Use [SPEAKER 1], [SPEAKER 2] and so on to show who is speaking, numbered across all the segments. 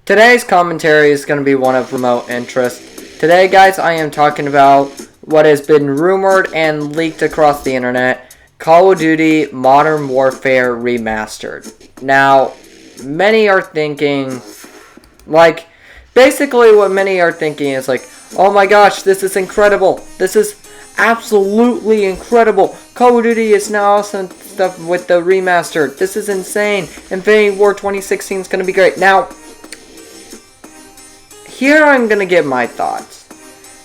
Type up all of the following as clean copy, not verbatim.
[SPEAKER 1] Today's commentary is going to be one of remote interest. Today, guys, I am talking about what has been rumored and leaked across the internet, Call of Duty Modern Warfare Remastered. Now, many are thinking, basically what many are thinking is oh my gosh, this is incredible. This is absolutely incredible. Call of Duty is now awesome stuff with the remastered. This is insane. Infinity War 2016 is going to be great. Now, here I'm going to give my thoughts,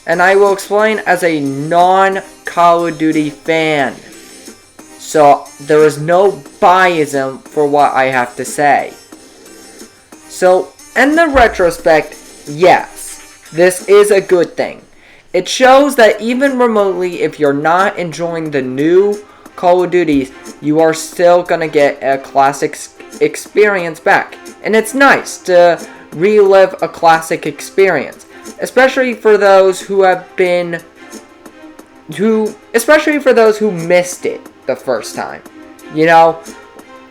[SPEAKER 1] and I will explain as a non-Call of Duty fan. So, there is no biasm for what I have to say. So, in the retrospect, yes, this is a good thing. It shows that even remotely, if you're not enjoying the new Call of Duties, you are still going to get a classic experience back. And it's nice to relive a classic experience, especially for those who missed it the first time,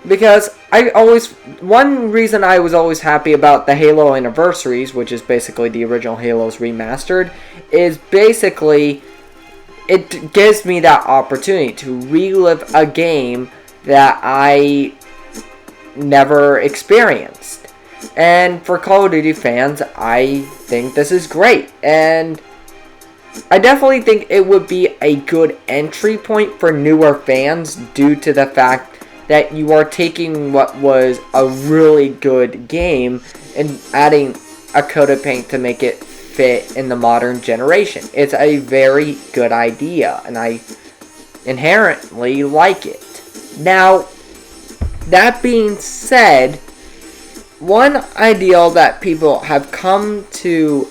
[SPEAKER 1] because one reason I was always happy about the Halo Anniversaries, which is basically the original Halo's remastered, is basically it gives me that opportunity to relive a game that I never experienced. And for Call of Duty fans, I think this is great. And I definitely think it would be a good entry point for newer fans due to the fact that you are taking what was a really good game and adding a coat of paint to make it fit in the modern generation. It's a very good idea, and I inherently like it. Now, that being said, one ideal that people have come to,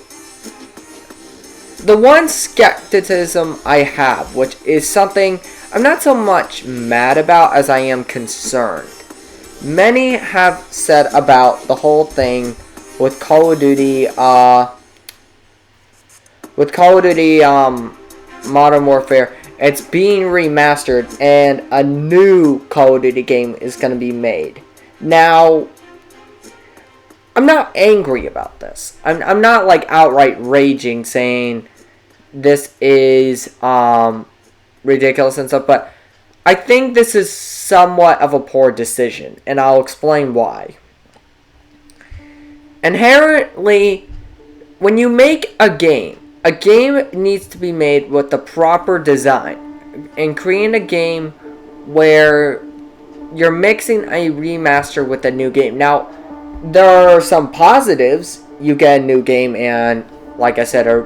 [SPEAKER 1] the one skepticism I have, which is something I'm not so much mad about as I am concerned. Many have said about the whole thing with Call of Duty, Modern Warfare. It's being remastered and a new Call of Duty game is going to be made. Now, I'm not angry about this. I'm not outright raging saying this is ridiculous and stuff, but I think this is somewhat of a poor decision, and I'll explain why. Inherently, when you make a game needs to be made with the proper design. And creating a game where you're mixing a remaster with a new game. Now, there are some positives. You get a new game and, like I said, a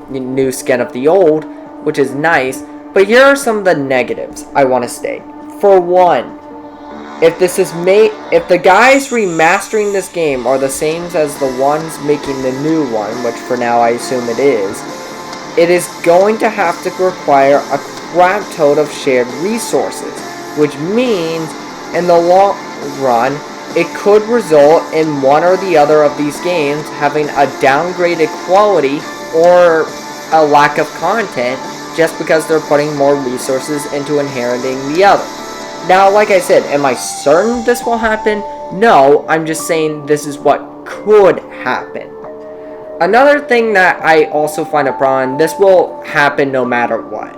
[SPEAKER 1] new skin of the old, which is nice. But here are some of the negatives I want to state. For one, if the guys remastering this game are the same as the ones making the new one, which for now I assume it is going to have to require a crap ton of shared resources, which means in the long run, it could result in one or the other of these games having a downgraded quality or a lack of content just because they're putting more resources into inheriting the other. Now, like I said, am I certain this will happen? No, I'm just saying this is what could happen. Another thing that I also find a problem, this will happen no matter what.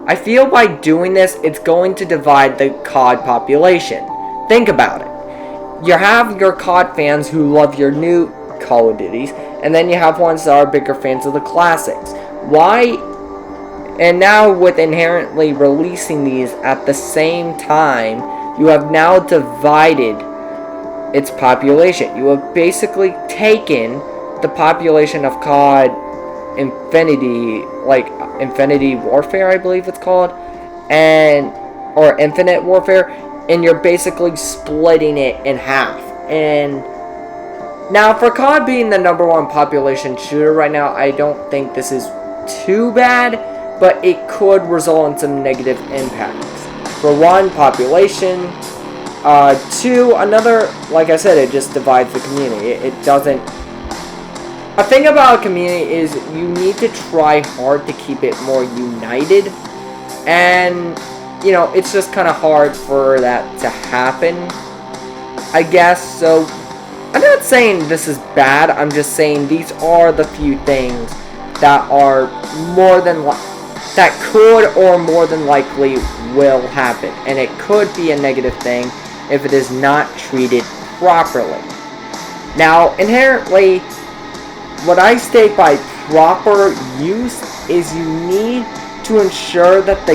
[SPEAKER 1] I feel by doing this, it's going to divide the COD population. Think about it. You have your COD fans who love your new Call of Duties, and then you have ones that are bigger fans of the classics. Why? And now with inherently releasing these at the same time, you have now divided its population. You have basically taken the population of COD Infinity Warfare, I believe it's called, or Infinite Warfare, and you're basically splitting it in half. And now, for COD being the number one population shooter right now, I don't think this is too bad, but it could result in some negative impacts. For one, population. Two, another, like I said, it just divides the community. It doesn't. A thing about a community is you need to try hard to keep it more united, and it's just kind of hard for that to happen, I guess. So I'm not saying this is bad, I'm just saying these are the few things that are that could or more than likely will happen. And it could be a negative thing if it is not treated properly. Now, inherently, what I state by proper use is you need to ensure that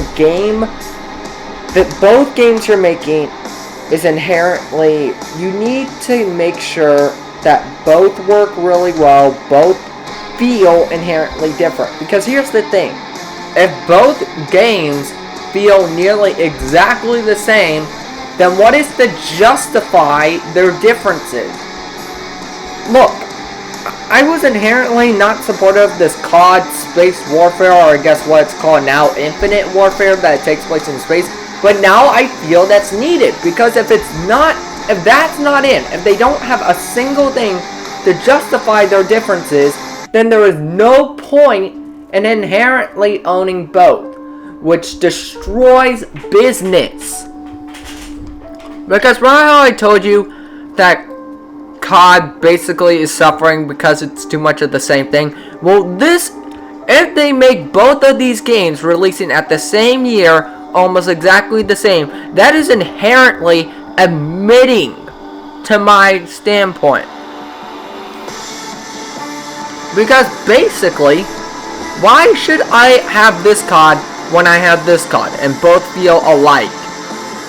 [SPEAKER 1] that both games you're making is inherently, you need to make sure that both work really well, both feel inherently different. Because here's the thing, if both games feel nearly exactly the same, then what is to justify their differences? Look, I was inherently not supportive of this COD Space Warfare, or I guess what it's called now, Infinite Warfare, that it takes place in space. But now I feel that's needed, because if that's not in, if they don't have a single thing to justify their differences, then there is no point in inherently owning both, which destroys business. Because remember how I told you that COD basically is suffering because it's too much of the same thing? Well, if they make both of these games releasing at the same year, almost exactly the same, that is inherently admitting to my standpoint. Because basically, why should I have this COD when I have this COD and both feel alike?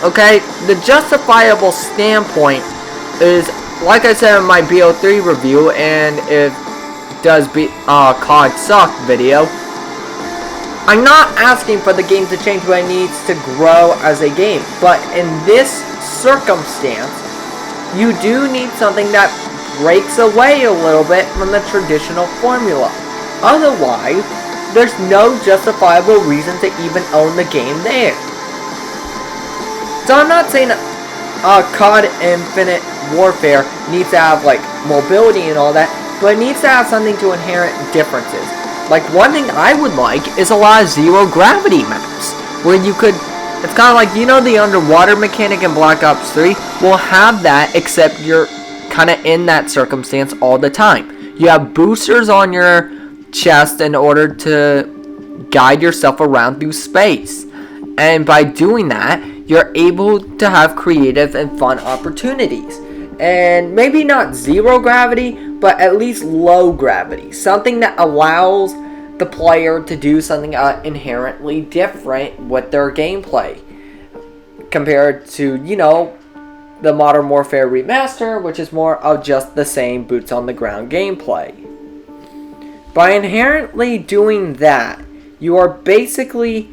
[SPEAKER 1] Okay, the justifiable standpoint is, like I said in my BO3 review, and it does COD suck video, I'm not asking for the game to change, but it needs to grow as a game. But in this circumstance, you do need something that breaks away a little bit from the traditional formula. Otherwise, there's no justifiable reason to even own the game there. So I'm not saying COD Infinite Warfare needs to have like mobility and all that, but it needs to have something to inherent differences. Like, one thing I would like is a lot of zero gravity maps, where you could, it's kind of like, you know, the underwater mechanic in Black Ops 3? We'll have that, except you're kind of in that circumstance all the time. You have boosters on your chest in order to guide yourself around through space. And by doing that, you're able to have creative and fun opportunities. And maybe not zero gravity, but at least low gravity. Something that allows the player to do something inherently different with their gameplay. Compared to, you know, the Modern Warfare Remaster, which is more of just the same boots on the ground gameplay. By inherently doing that, you are basically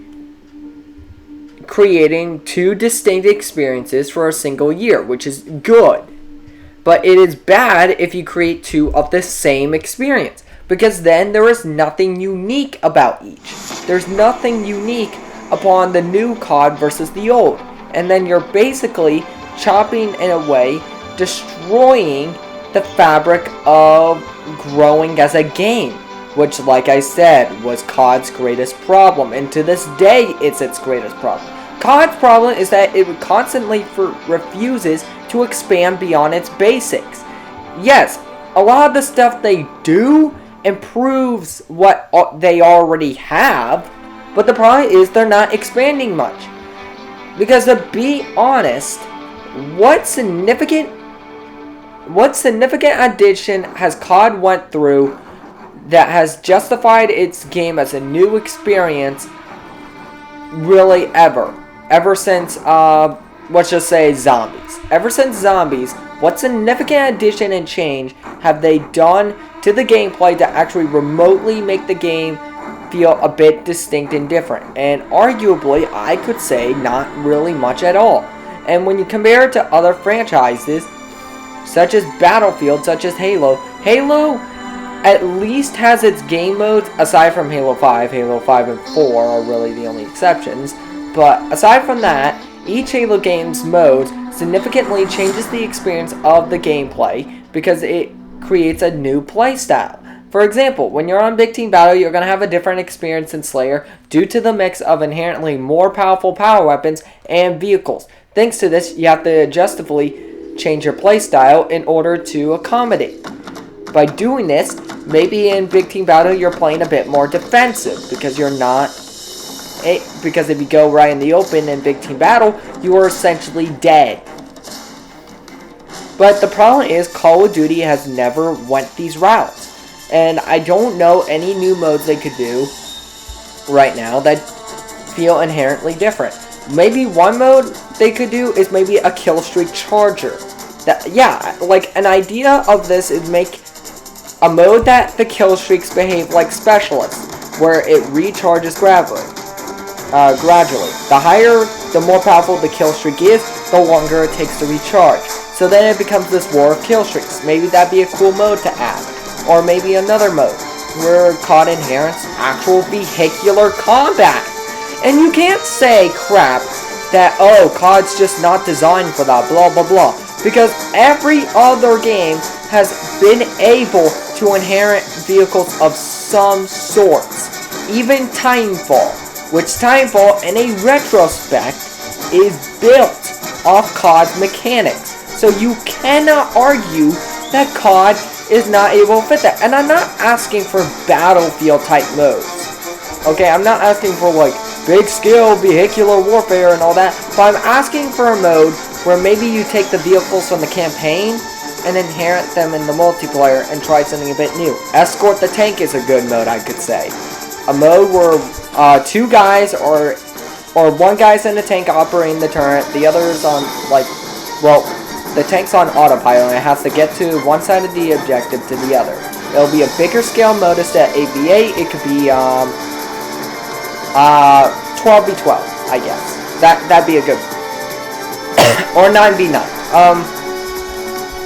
[SPEAKER 1] creating two distinct experiences for a single year, which is good. But it is bad if you create two of the same experience, because then there is nothing unique about each. There's nothing unique upon the new COD versus the old. And then you're basically chopping in a way, destroying the fabric of growing as a game, which, like I said, was COD's greatest problem, and to this day it's its greatest problem. COD's problem is that it constantly refuses to expand beyond its basics. Yes, a lot of the stuff they do improves what they already have, but the problem is they're not expanding much. Because to be honest, what significant addition has COD went through that has justified its game as a new experience really ever since let's just say Zombies. Ever since Zombies, what significant addition and change have they done to the gameplay to actually remotely make the game feel a bit distinct and different? And arguably, I could say not really much at all. And when you compare it to other franchises, such as Battlefield, such as Halo at least has its game modes, aside from Halo 5 and 4 are really the only exceptions. But aside from that, each Halo game's mode significantly changes the experience of the gameplay because it creates a new playstyle. For example, when you're on Big Team Battle, you're going to have a different experience in Slayer due to the mix of inherently more powerful power weapons and vehicles. Thanks to this, you have to change your playstyle in order to accommodate. By doing this, maybe in Big Team Battle you're playing a bit more defensive because you're not. Because if you go right in the open in Big Team Battle, you are essentially dead. But the problem is Call of Duty has never went these routes. And I don't know any new modes they could do right now that feel inherently different. Maybe one mode they could do is maybe a kill streak charger. Yeah, like an idea of this is make a mode that the kill streaks behave like specialists, where it recharges gradually. The more powerful the kill streak is, the longer it takes to recharge. So then it becomes this war of kill streaks. Maybe that'd be a cool mode to add. Or maybe another mode where COD inherits actual vehicular combat. And you can't say crap that, oh, COD's just not designed for that, blah blah blah. Because every other game has been able to inherit vehicles of some sorts. Even Titanfall, which Titanfall, in a retrospect, is built off COD's mechanics. So you cannot argue that COD is not able to fit that. And I'm not asking for Battlefield type modes. Okay, I'm not asking for like big scale vehicular warfare and all that. But I'm asking for a mode where maybe you take the vehicles from the campaign and inherit them in the multiplayer and try something a bit new. Escort the Tank is a good mode, I could say. A mode where two guys or one guy's in the tank operating the turret, the other is on, like, well, the tank's on autopilot and it has to get to one side of the objective to the other. It'll be a bigger scale mode instead of 8v8. It could be 12v12, I guess. That'd be a good or 9v9.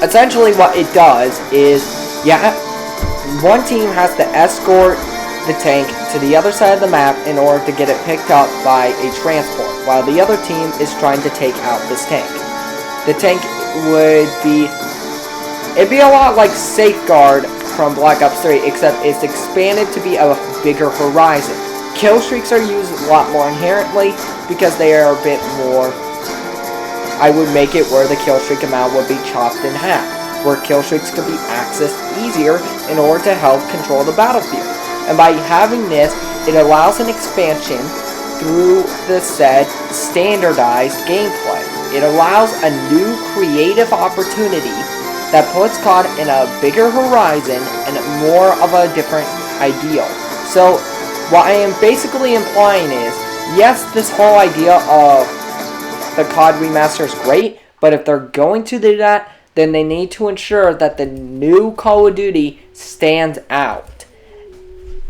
[SPEAKER 1] Essentially what it does is, yeah, one team has to escort the tank to the other side of the map in order to get it picked up by a transport, while the other team is trying to take out this tank. The tank it'd be a lot like Safeguard from Black Ops 3, except it's expanded to be a bigger horizon. Kill streaks are used a lot more inherently because they are a bit more. I would make it where the kill streak amount would be chopped in half, where kill streaks could be accessed easier in order to help control the battlefield. And by having this, it allows an expansion through the said standardized gameplay. It allows a new creative opportunity that puts COD in a bigger horizon and more of a different ideal. So what I am basically implying is, yes, this whole idea of the COD Remaster is great, but if they're going to do that, then they need to ensure that the new Call of Duty stands out.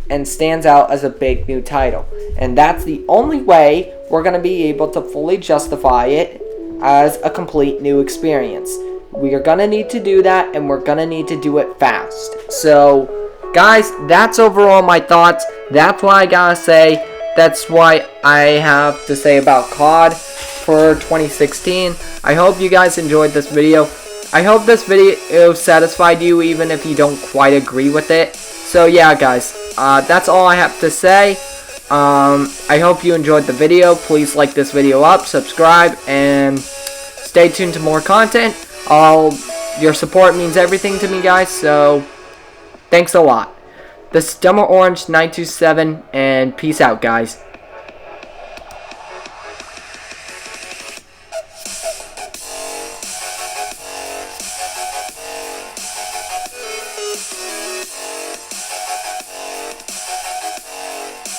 [SPEAKER 1] And stands out as a big new title. And that's the only way we're going to be able to fully justify it as a complete new experience. We are going to need to do that, and we're going to need to do it fast. So, guys, that's overall my thoughts. That's what I gotta say. That's what I have to say about COD for 2016. I hope you guys enjoyed this video. I hope this video satisfied you, even if you don't quite agree with it. So yeah, guys, that's all I have to say. I hope you enjoyed the video. Please like this video up, subscribe, and stay tuned to more content. Your support means everything to me, guys, so thanks a lot. This is Dumber Orange 927, and peace out, guys.